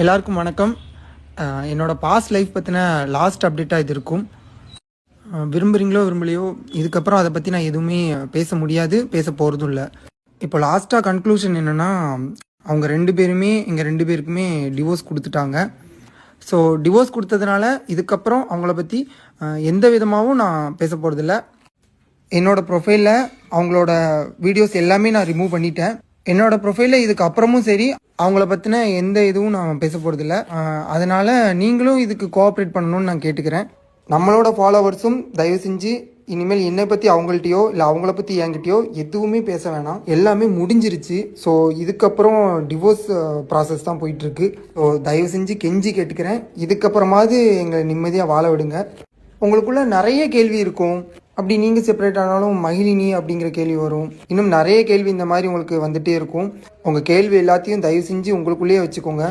எல்லாருக்கும் வணக்கம். என்னோட பாஸ்ட் லைஃப் பற்றின லாஸ்ட் அப்டேட்டாக இது இருக்கும். விரும்புகிறீங்களோ விரும்பலையோ இதுக்கப்புறம் அதை பற்றி நான் எதுவுமே பேச முடியாது, பேச போகிறதும் இல்லை. இப்போ லாஸ்ட்டாக கன்க்ளூஷன் என்னென்னா, அவங்க எங்கள் ரெண்டு பேருக்குமே டிவோர்ஸ் கொடுத்துட்டாங்க. ஸோ டிவோர்ஸ் கொடுத்ததுனால இதுக்கப்புறம் அவங்கள பற்றி எந்த விதமாகவும் நான் பேச போகிறதில்ல. என்னோடய ப்ரொஃபைலில் அவங்களோட வீடியோஸ் எல்லாமே நான் ரிமூவ் பண்ணிட்டேன். என்னோடய ப்ரொஃபைலில் இதுக்கு அப்புறமும் சரி அவங்கள பற்றின எந்த இதுவும் நான் பேச போகிறதில்ல. அதனால் நீங்களும் இதுக்கு கோஆப்ரேட் பண்ணணும்னு நான் கேட்டுக்கிறேன். நம்மளோட ஃபாலோவர்ஸும் தயவு செஞ்சு இனிமேல் என்னை பற்றி அவங்கள்ட்டையோ இல்லை அவங்கள பற்றி என்கிட்டயோ எதுவுமே பேச வேணாம். எல்லாமே முடிஞ்சிருச்சு. ஸோ இதுக்கப்புறம் டிவோர்ஸ் ப்ராசஸ் தான் போயிட்டுருக்கு. ஸோ தயவு செஞ்சு கெஞ்சி கேட்டுக்கிறேன், இதுக்கப்புறமாவது எங்களை நிம்மதியாக வாழ விடுங்க. உங்களுக்குள்ள நிறைய கேள்வி இருக்கும். அப்படி நீங்கள் செப்பரேட் ஆனாலும் மகிழினி அப்படிங்கிற கேள்வி வரும். இன்னும் நிறைய கேள்வி இந்த மாதிரி உங்களுக்கு வந்துகிட்டே இருக்கும். உங்கள் கேள்வி எல்லாத்தையும் தயவு செஞ்சு உங்களுக்குள்ளேயே வச்சுக்கோங்க.